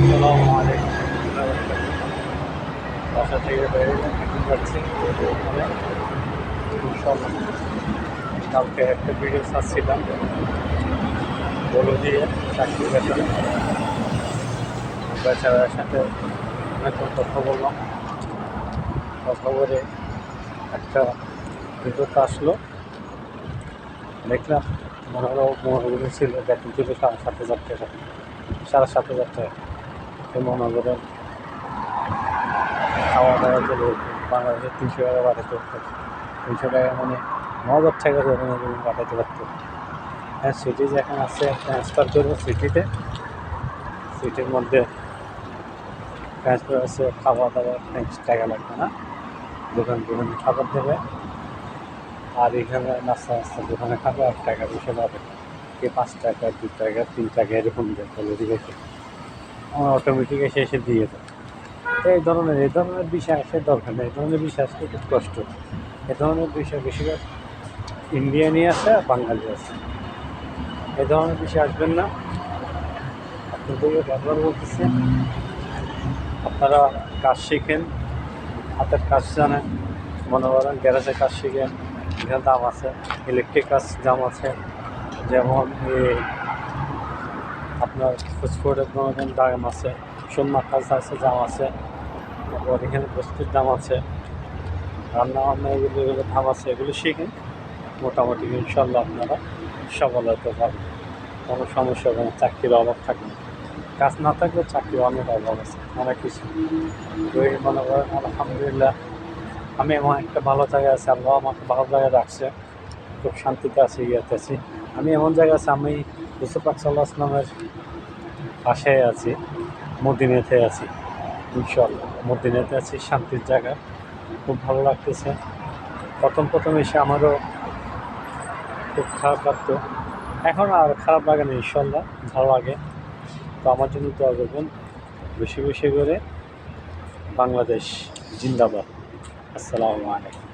আসসালামু আলাইকুম। বাসা থেকে বেরিয়ে এখন যাচ্ছি মানে ইনশাল্লাহ। কালকে একটা ভিডিও ছাড়ছিলাম বলে দিয়ে চাকরি বেতনে বেচারার সাথে অনেকক্ষণ কথা বললাম। কথা বলে একটা ভিডিওতে আসলো, দেখলাম মনোরম ছিল, বেতন ছিল 7,500 টাকা, 7,500 টাকা। মনে করেন খাওয়া দাওয়া চলে বাংলাদেশে 300 টাকা পাঠাতে পারতো, 300 টাকা মানে 9,000 টাকা পাঠাতে পারতো। হ্যাঁ, সিটি যেখানে আছে ট্রান্সফার করবো সিটিতে, সিটির মধ্যে ট্রান্সফার আছে, খাওয়া দাওয়া টাকা লাগবে না, দোকানে খাবার দেবে, আর এখানে নাস্তা দোকানে খাবে, আর টাকা পয়সা পাবে কে 5 টাকা 2 টাকা 3 টাকা এরকম দেয় বলে রেখে আমার অটোমেটিক এসে দিয়ে দেয়। তো এই ধরনের বিষয় আসে দরকার নেই, এই ধরনের বিষয় আসলে খুব কষ্ট। এ ধরনের বিষয় বেশিরভাগ ইন্ডিয়ানই আছে আর বাঙালি আছে। এই ধরনের বিষয় আসবেন না। আপনাদেরকে বারবার বলতেছি, আপনারা কাজ শিখেন, হাতের কাজ জানেন, মনে করেন গ্যারেজে কাজ শিখেন, এখানে দাম আছে, ইলেকট্রিক কাজ দাম আছে, যেমন আপনার ফুসফুটের কোনো দাম আছে, সোনার কাজ আছে দাম আছে, তারপর এখানে বস্তুর দাম আছে, রান্না এগুলো দাম আছে। এগুলো শিখেন, মোটামুটি ইনশাল্লাহ আপনারা সফল হতে পারবেন, কোনো সমস্যা হবে না, চাকরির অভাব থাকবে না। কাজ না থাকলে চাকরির অনেক অভাব আছে, অনেক কিছু। তো এই মনে করেন আলহামদুলিল্লাহ আমি এমন একটা ভালো জায়গায় আছি, আল্লাহ আমাকে ভালো জায়গায় রাখছে, খুব শান্তিতে আছি, ইয়েতে আছি। আমি এমন জায়গায় আছি, আমি রাসূল পাক সাল্লাল্লাহু আলাইহি ওয়াসাল্লামের পাশে আছি, মদিনাতে আছি ইনশাআল্লাহ। মদিনাতে আছি, শান্তির জায়গা, খুব ভালো লাগতেছে। প্রথম এসে আমারও খুব খারাপ লাগতো, এখন আর খারাপ লাগে না, ইনশাআল্লাহ ভালো লাগে। তো আমার জন্য দোয়া করবেন বেশি বেশি করে। বাংলাদেশ জিন্দাবাদ। আসসালামু আলাইকুম।